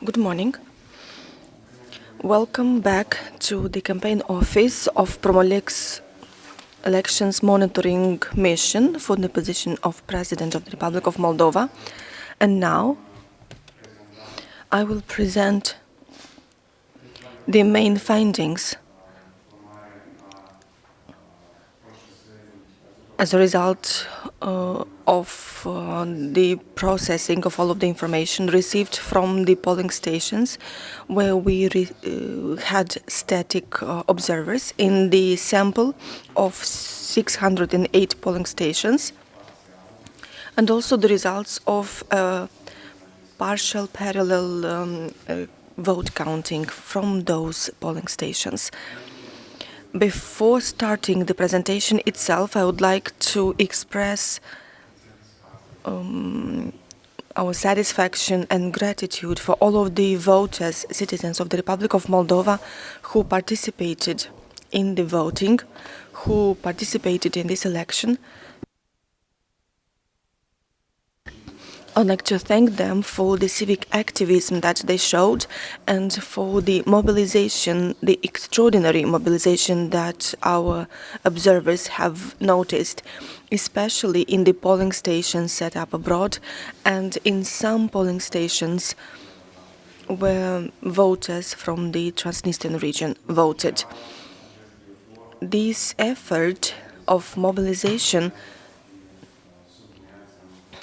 Good morning. Welcome back to the campaign office of Promo-LEX Elections Monitoring Mission for the position of President of the Republic of Moldova. And now I will present the main findings as a result of the processing of all of the information received from the polling stations, where we had static observers in the sample of 608 polling stations, and also the results of partial parallel vote counting from those polling stations. Before starting the presentation itself, I would like to express our satisfaction and gratitude for all of the voters, citizens of the Republic of Moldova who participated in the voting, who participated in this election. I'd like to thank them for the civic activism that they showed and for the mobilization, the extraordinary mobilization that our observers have noticed, especially in the polling stations set up abroad and in some polling stations where voters from the Transnistrian region voted. This effort of mobilization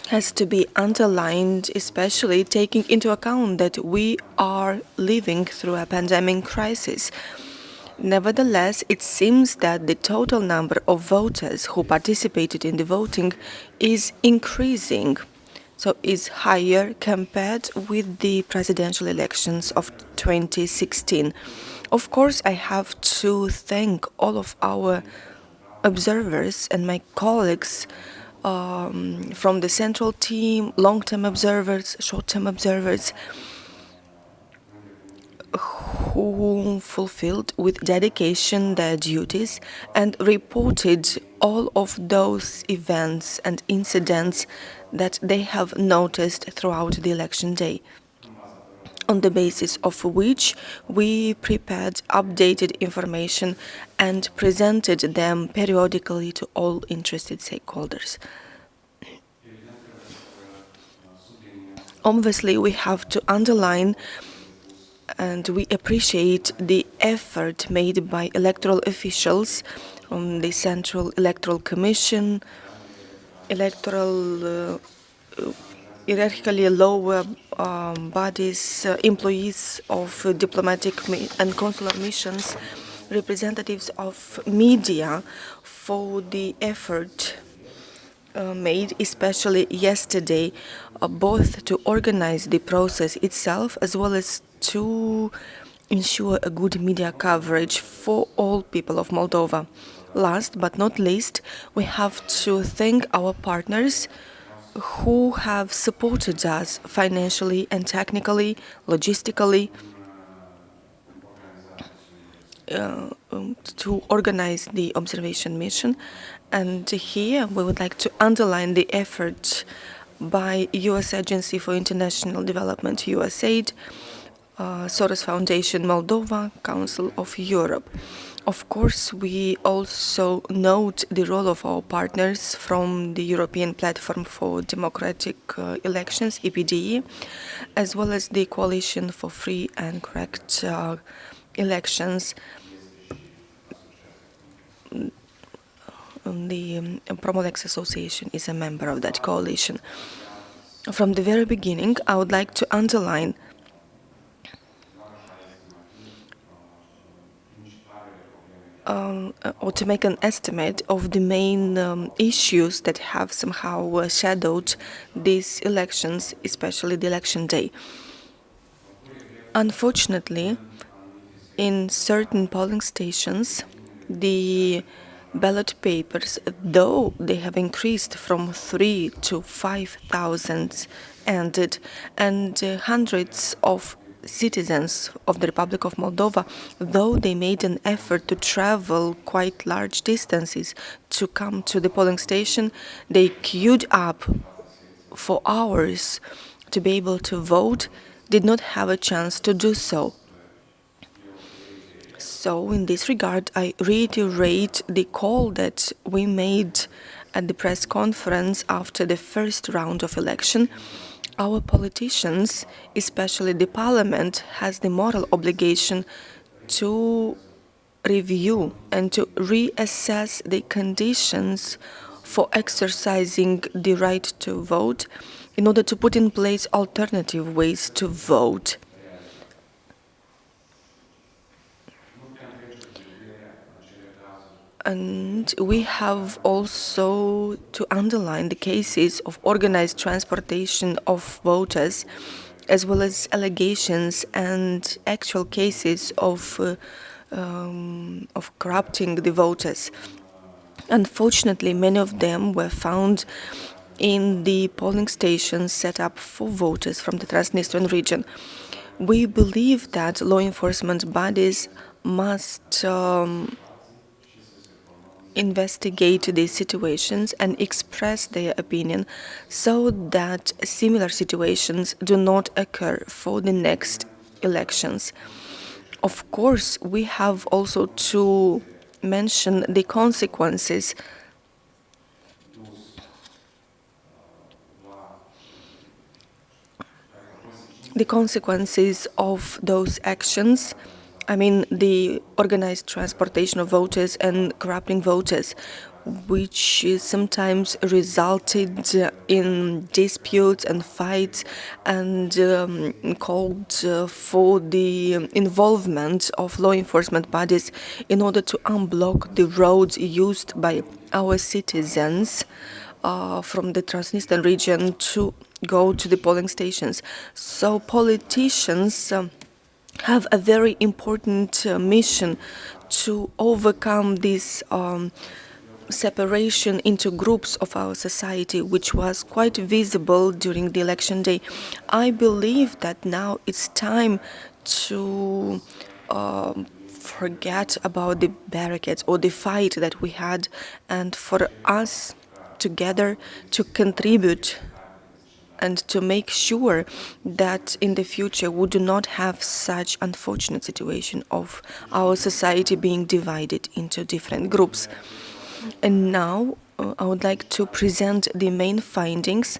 has to be underlined, especially taking into account that we are living through a pandemic crisis. Nevertheless, it seems that the total number of voters who participated in the voting is increasing, so is higher compared with the presidential elections of 2016. Of course, I have to thank all of our observers and my colleagues from the central team, long-term observers, short-term observers, who fulfilled with dedication their duties and reported all of those events and incidents that they have noticed throughout the election day, on the basis of which we prepared updated information and presented them periodically to all interested stakeholders. Obviously, we have to underline and we appreciate the effort made by electoral officials from the Central Electoral Commission, electoral hierarchically lower bodies, employees of diplomatic and consular missions, representatives of media for the effort made, especially yesterday, both to organize the process itself as well as to ensure a good media coverage for all people of Moldova. Last but not least, we have to thank our partners who have supported us financially and technically, logistically, to organize the observation mission. And here we would like to underline the effort by U.S. Agency for International Development, USAID, Soros Foundation Moldova, Council of Europe. Of course, we also note the role of our partners from the European Platform for Democratic Elections, EPDE, as well as the Coalition for Free and Correct Elections. The Promo-LEX Association is a member of that coalition. From the very beginning, I would like to underline or to make an estimate of the main issues that have somehow shadowed these elections, especially the election day. Unfortunately, in certain polling stations, the ballot papers, though they have increased from 3,000 to 5,000, ended, and hundreds of citizens of the Republic of Moldova, though they made an effort to travel quite large distances to come to the polling station, they queued up for hours to be able to vote. did not have a chance to do so. So, in this regard, I reiterate the call that we made at the press conference after the first round of election. Our politicians, especially the parliament, has the moral obligation to review and to reassess the conditions for exercising the right to vote in order to put in place alternative ways to vote. And we have also to underline the cases of organized transportation of voters, as well as allegations and actual cases of corrupting the voters. Unfortunately, many of them were found in the polling stations set up for voters from the Transnistrian region. We believe that law enforcement bodies must investigate these situations and express their opinion so that similar situations do not occur for the next elections. Of course, we have also to mention the consequences of those actions. I mean, the organized transportation of voters and corrupting voters, which sometimes resulted in disputes and fights, and called for the involvement of law enforcement bodies in order to unblock the roads used by our citizens from the Transnistrian region to go to the polling stations. So politicians have a very important mission to overcome this separation into groups of our society, which was quite visible during the election day. I believe that now it's time to forget about the barricades or the fight that we had, and for us together to contribute and to make sure that in the future we do not have such unfortunate situation of our society being divided into different groups. And now I would like to present the main findings.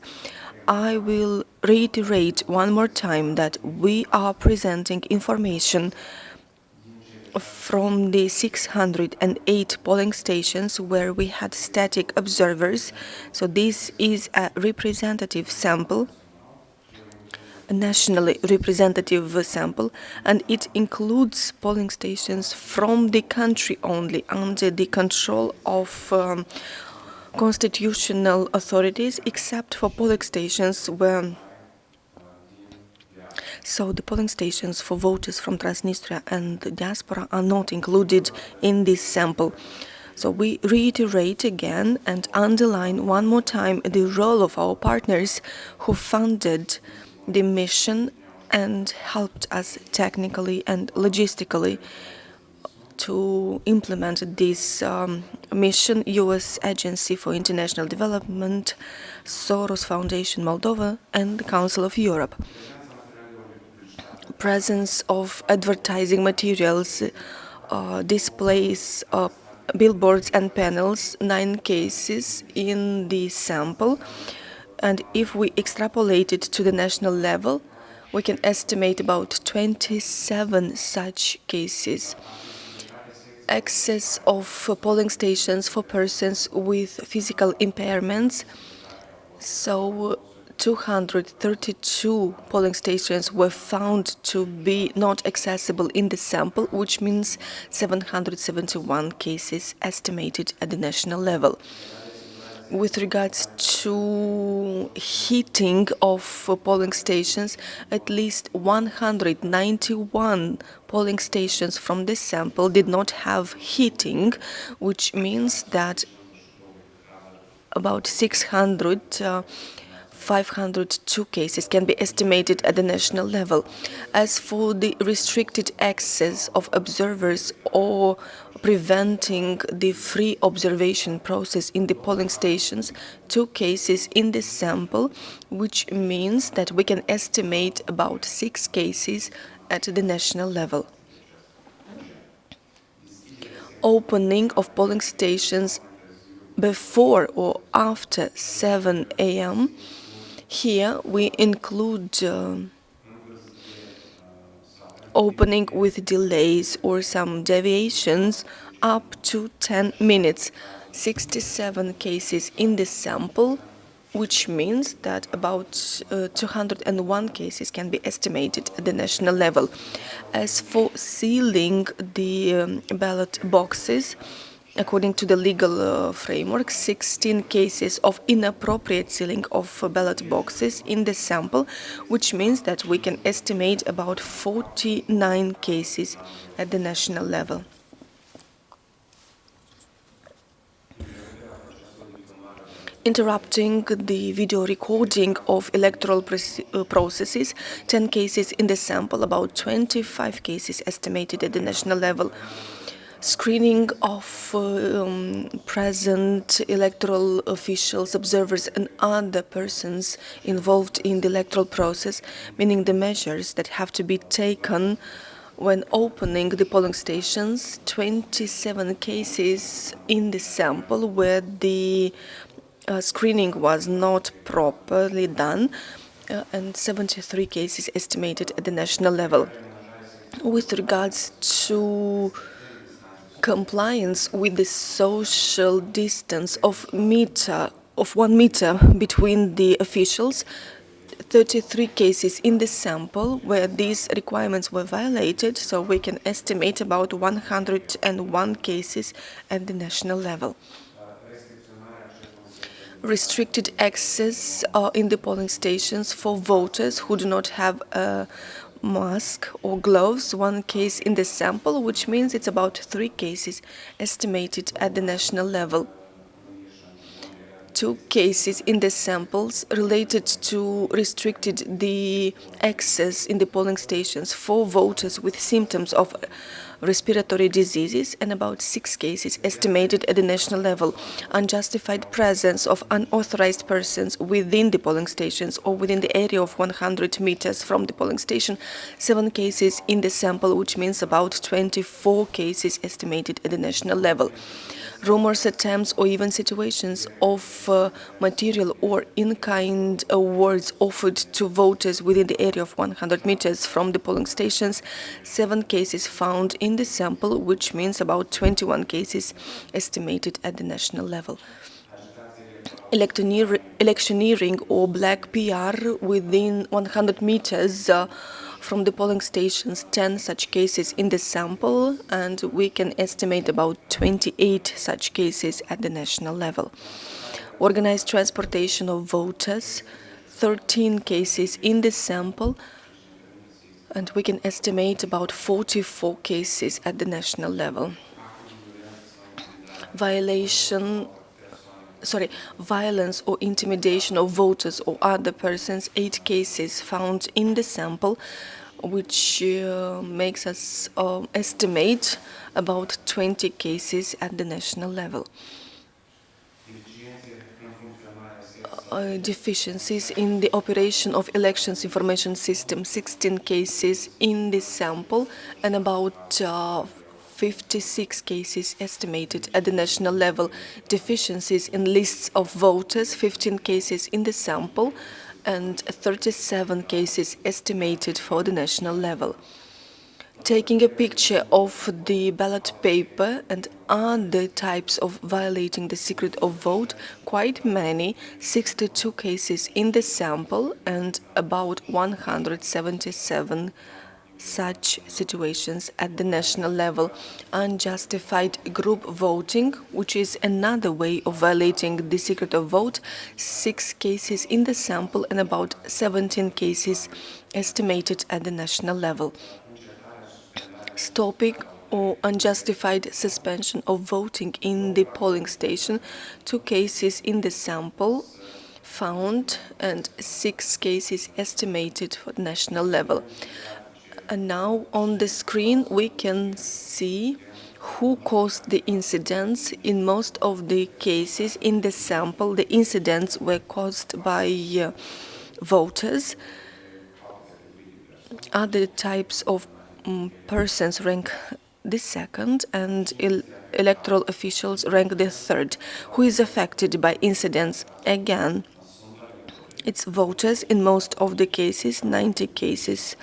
I will reiterate one more time that we are presenting information from the 608 polling stations where we had static observers. So this is a representative sample, a nationally representative sample, and it includes polling stations from the country only under the control of constitutional authorities, except for polling stations where the polling stations for voters from Transnistria and the diaspora are not included in this sample. So we reiterate again and underline one more time the role of our partners who funded the mission and helped us technically and logistically to implement this mission: U.S. Agency for International Development, Soros Foundation Moldova, and the Council of Europe. Presence of advertising materials, displays, billboards and panels, 9 cases in the sample. And if we extrapolate it to the national level, we can estimate about 27 such cases. Access of polling stations for persons with physical impairments. So 232 polling stations were found to be not accessible in the sample, which means 771 cases estimated at the national level. With regards to heating of polling stations, at least 191 polling stations from this sample did not have heating, which means that about 502 cases can be estimated at the national level. As for the restricted access of observers or preventing the free observation process in the polling stations, 2 cases in this sample, which means that we can estimate about 6 cases at the national level. Opening of polling stations before or after 7 a.m. Here we include opening with delays or some deviations up to 10 minutes. 67 cases in this sample, which means that about 201 cases can be estimated at the national level. As for sealing the ballot boxes, according to the legal framework, 16 cases of inappropriate sealing of ballot boxes in the sample, which means that we can estimate about 49 cases at the national level. Interrupting the video recording of electoral processes, 10 cases in the sample, about 25 cases estimated at the national level. Screening of present electoral officials, observers, and other persons involved in the electoral process, meaning the measures that have to be taken when opening the polling stations. 27 cases in the sample where the screening was not properly done, and 73 cases estimated at the national level. With regards to compliance with the social distance of 1 meter between the officials, 33 cases in the sample where these requirements were violated, so we can estimate about 101 cases at the national level. Restricted access in the polling stations for voters who do not have a mask or gloves, 1 case in the sample, which means it's about 3 cases estimated at the national level. 2 cases in the samples related to restricted the access in the polling stations for voters with symptoms of respiratory diseases, and about 6 cases estimated at the national level. Unjustified presence of unauthorized persons within the polling stations or within the area of 100 meters from the polling station, 7 cases in the sample, which means about 24 cases estimated at the national level. Rumors, attempts, or even situations of material or in-kind awards offered to voters within the area of 100 meters from the polling stations, 7 cases found in the sample, which means about 21 cases estimated at the national level. Electioneering or black PR within 100 meters from the polling stations, 10 such cases in the sample, and we can estimate about 28 such cases at the national level. Organized transportation of voters, 13 cases in the sample, and we can estimate about 44 cases at the national level. Violence or intimidation of voters or other persons, 8 cases found in the sample, which makes us estimate about 20 cases at the national level. Deficiencies in the operation of elections information system, 16 cases in this sample, and about 56 cases estimated at the national level. Deficiencies in lists of voters, 15 cases in the sample, and 37 cases estimated for the national level. Taking a picture of the ballot paper and other types of violating the secret of vote, quite many, 62 cases in the sample, and about 177 such situations at the national level. Unjustified group voting, which is another way of violating the secret of vote, 6 cases in the sample and about 17 cases estimated at the national level. Stopping or unjustified suspension of voting in the polling station, 2 cases in the sample found and 6 cases estimated for the national level. And now on the screen we can see who caused the incidents. In most of the cases in the sample, the incidents were caused by voters. Other types of persons rank the second, and electoral officials rank the third. Who is affected by incidents? Again, it's voters in most of the cases, 90 cases,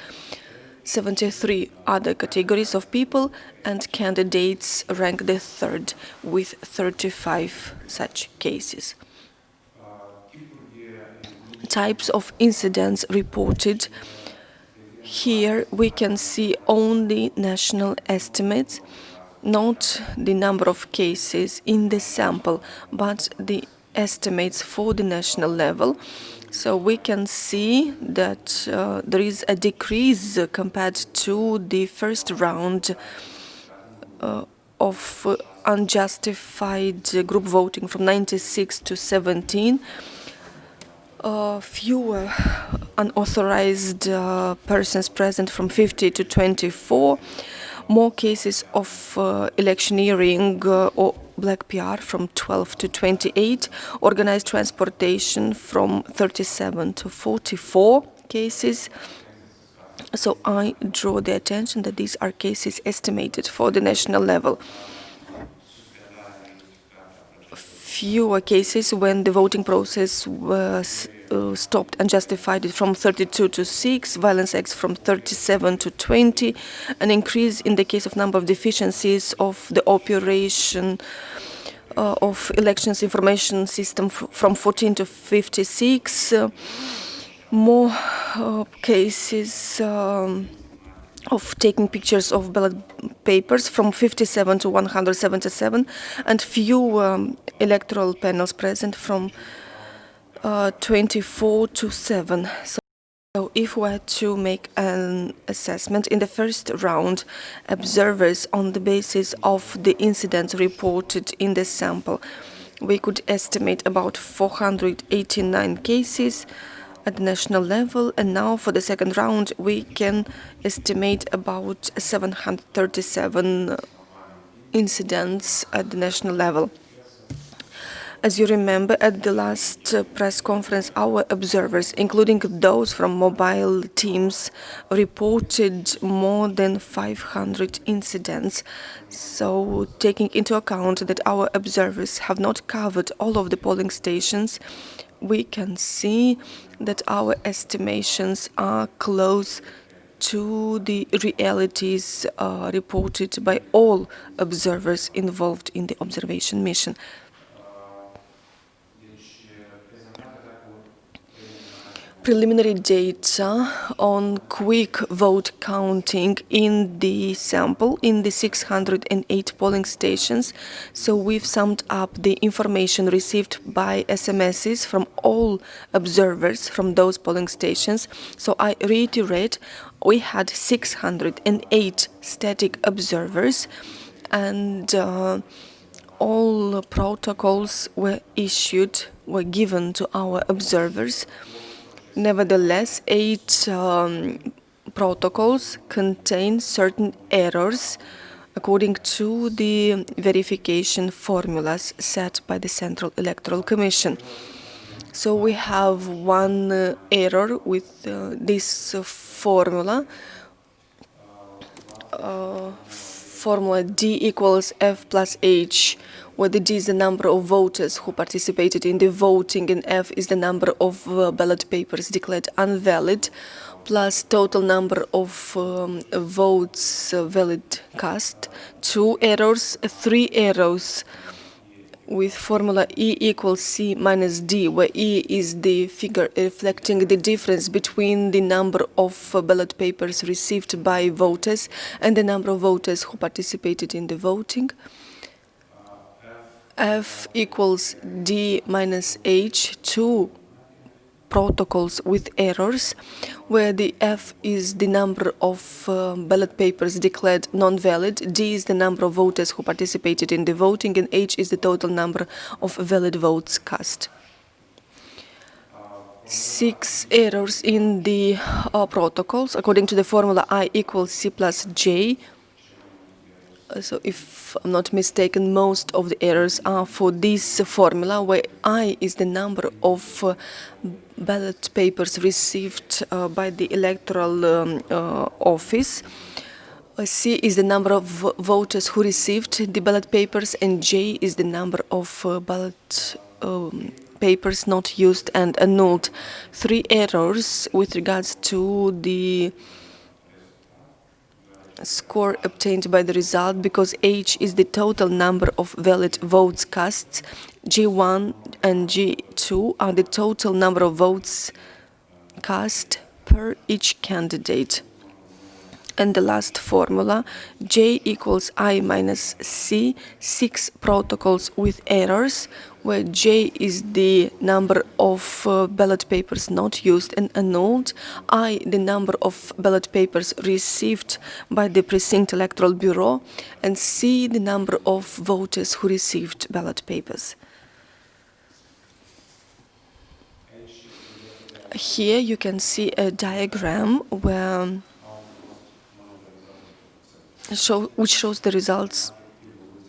73 other categories of people, and candidates rank the third with 35 such cases. Types of incidents reported. Here we can see only national estimates, not the number of cases in the sample, but the estimates for the national level. So we can see that there is a decrease compared to the first round of unjustified group voting from 96 to 17. Fewer unauthorized persons present from 50 to 24. More cases of electioneering or black PR from 12 to 28. Organized transportation from 37 to 44 cases. So I draw the attention that these are cases estimated for the national level. Fewer cases when the voting process was stopped unjustified from 32 to 6, violence acts from 37 to 20, an increase in the case of number of deficiencies of the operation of elections information system from 14 to 56, more cases of taking pictures of ballot papers from 57 to 177, and few electoral panels present from 24 to 7. So if we were to make an assessment in the first round, observers on the basis of the incidents reported in the sample, we could estimate about 489 cases at the national level, and now for the second round we can estimate about 737 incidents at the national level. As you remember, at the last press conference, our observers, including those from mobile teams, reported more than 500 incidents. So, taking into account that our observers have not covered all of the polling stations, we can see that our estimations are close to the realities reported by all observers involved in the observation mission. Preliminary data on quick vote counting in the sample in the 608 polling stations. So we've summed up the information received by SMSs from all observers from those polling stations. So I reiterate, we had 608 static observers, and all protocols were given to our observers. Nevertheless, 8 protocols contain certain errors according to the verification formulas set by the Central Electoral Commission. So we have one error with this formula. Formula D equals F plus H, where the D is the number of voters who participated in the voting and F is the number of ballot papers declared invalid, plus total number of votes valid cast. 2 errors, 3 errors with formula E equals C minus D, where E is the figure reflecting the difference between the number of ballot papers received by voters and the number of voters who participated in the voting. F equals D minus H, 2 protocols with errors, where the F is the number of ballot papers declared non-valid, D is the number of voters who participated in the voting, and H is the total number of valid votes cast. 6 errors in the protocols according to the formula I equals C plus J, So if I'm not mistaken, most of the errors are for this formula, where I is the number of ballot papers received by the electoral office. C is the number of voters who received the ballot papers, and J is the number of ballot papers not used and annulled. 3 errors with regards to the score obtained by the result, because H is the total number of valid votes cast. G1 and G2 are the total number of votes cast per each candidate. And the last formula, J equals I minus C, 6 protocols with errors, where J is the number of ballot papers not used and annulled, I the number of ballot papers received by the Precinct Electoral Bureau, and C the number of voters who received ballot papers. Here you can see a diagram which shows the results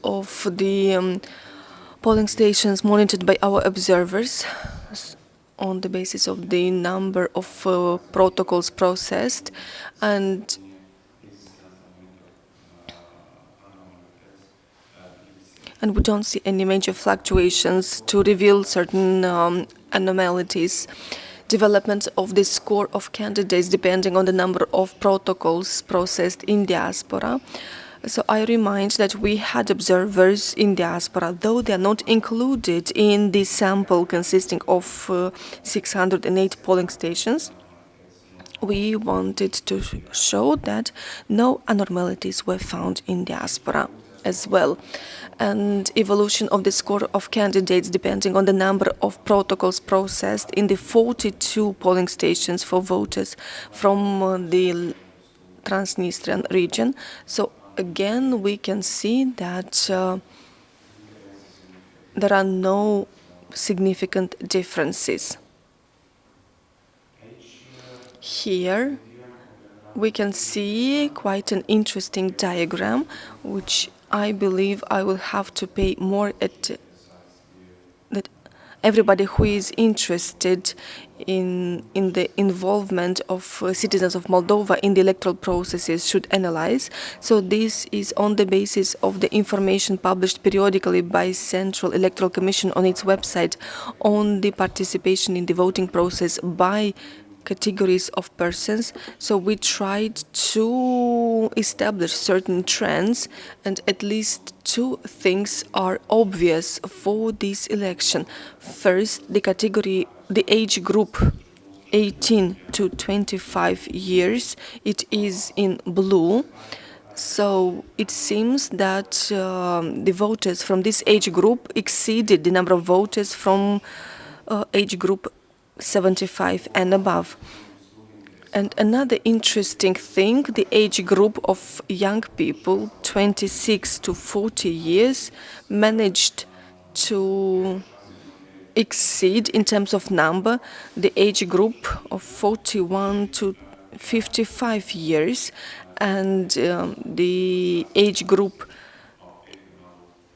of the polling stations monitored by our observers on the basis of the number of protocols processed, and we don't see any major fluctuations to reveal certain anomalies. Development of the score of candidates depending on the number of protocols processed in diaspora. So I remind that we had observers in diaspora, though they are not included in the sample consisting of 608 polling stations. We wanted to show that no abnormalities were found in diaspora as well. And evolution of the score of candidates depending on the number of protocols processed in the 42 polling stations for voters from the Transnistrian region. So again, we can see that there are no significant differences. Here we can see quite an interesting diagram, which I believe I will have to pay more at that everybody who is interested in the involvement of citizens of Moldova in the electoral processes should analyze. So this is on the basis of the information published periodically by Central Electoral Commission on its website on the participation in the voting process by categories of persons. So we tried to establish certain trends, and at least 2 things are obvious for this election. First, the age group 18 to 25 years, it is in blue. So it seems that the voters from this age group exceeded the number of voters from age group 75 and above. And another interesting thing, the age group of young people, 26 to 40 years, managed to exceed, in terms of number, the age group of 41 to 55 years, and the age group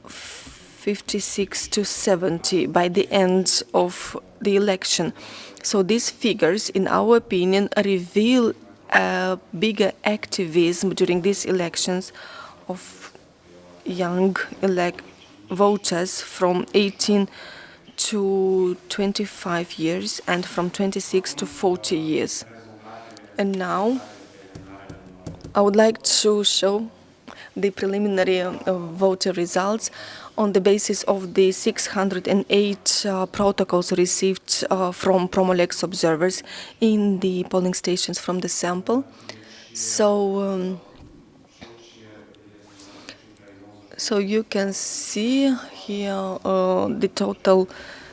56 to 70 by the end of the election. So these figures, in our opinion, reveal a bigger activism during these elections of young voters from 18 to 25 years and from 26 to 40 years. And now I would like to show the preliminary voter results on the basis of the 608 protocols received from Promo-LEX observers in the polling stations from the sample. So you can see here the total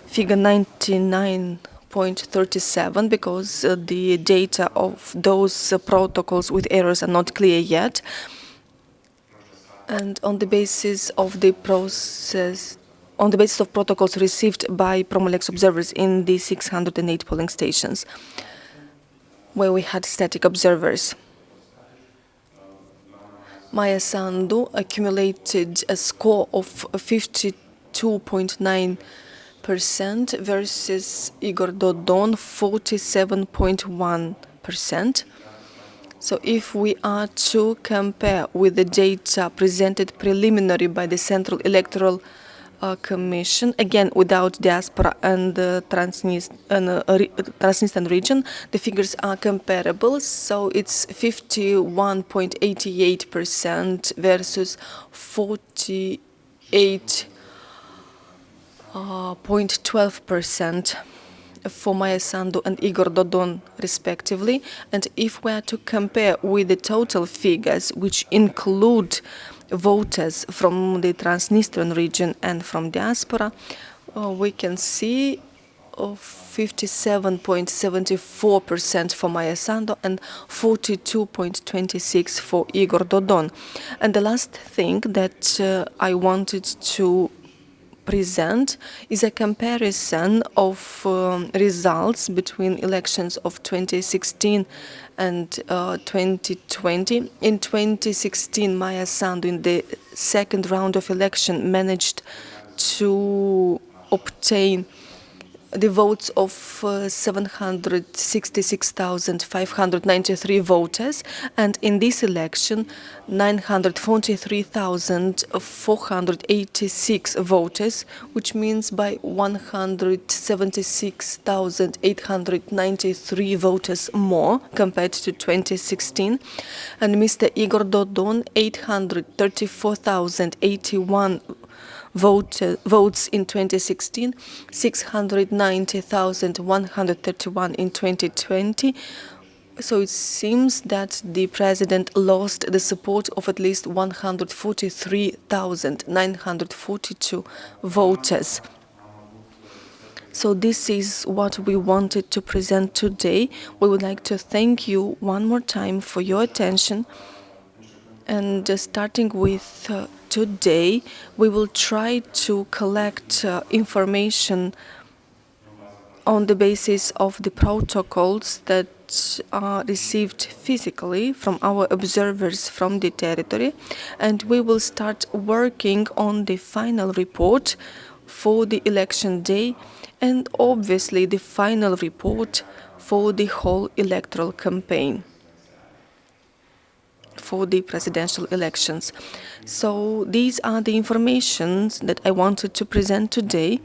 figure 99.37, because the data of those protocols with errors are not clear yet. And on the basis of the protocols received by Promo-LEX observers in the 608 polling stations, where we had static observers. Maya Sandu accumulated a score of 52.9% versus Igor Dodon 47.1%. So if we are to compare with the data presented preliminary by the Central Electoral Commission, again without diaspora and Transnistrian region, the figures are comparable. So it's 51.88% versus 48.12% for Maya Sandu and Igor Dodon, respectively. And if we are to compare with the total figures, which include voters from the Transnistrian region and from diaspora, we can see 57.74% for Maya Sandu and 42.26% for Igor Dodon. And the last thing that I wanted to present is a comparison of results between elections of 2016 and 2020. In 2016, Maya Sandu, in the second round of election, managed to obtain the votes of 766,593 voters, and in this election 943,486 voters, which means by 176,893 voters more compared to 2016. And Mr. Igor Dodon 834,081 votes in 2016, 690,131 in 2020. So it seems that the president lost the support of at least 143,942 voters. So this is what we wanted to present today. We would like to thank you one more time for your attention. And starting with today, we will try to collect information on the basis of the protocols that are received physically from our observers from the territory, and we will start working on the final report for the election day, and obviously the final report for the whole electoral campaign for the presidential elections. So these are the informations that I wanted to present today.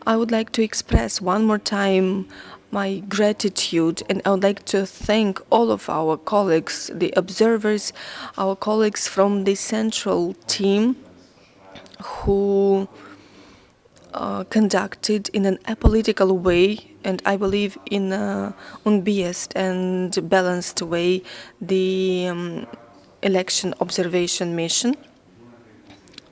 I would like to express one more time my gratitude, and I would like to thank all of our colleagues, the observers, our colleagues from the central team who conducted in an apolitical way, and I believe in an unbiased and balanced way, the election observation mission.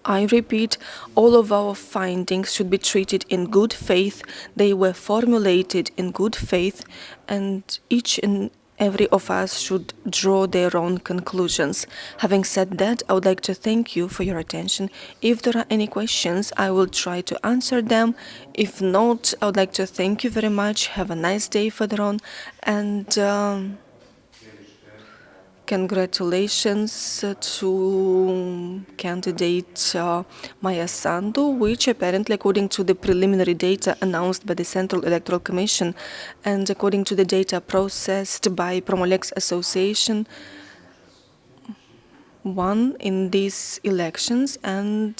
I repeat, all of our findings should be treated in good faith. They were formulated in good faith, and each and every of us should draw their own conclusions. Having said that, I would like to thank you for your attention. If there are any questions, I will try to answer them. If not, I would like to thank you very much. Have a nice day further on, and congratulations to candidate Maya Sandu, which apparently, according to the preliminary data announced by the Central Electoral Commission and according to the data processed by Promo-LEX Association, won in these elections. And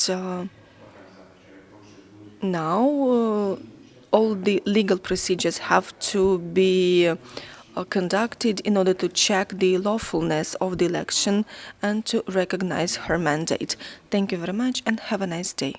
now all the legal procedures have to be conducted in order to check the lawfulness of the election and to recognize her mandate. Thank you very much and have a nice day.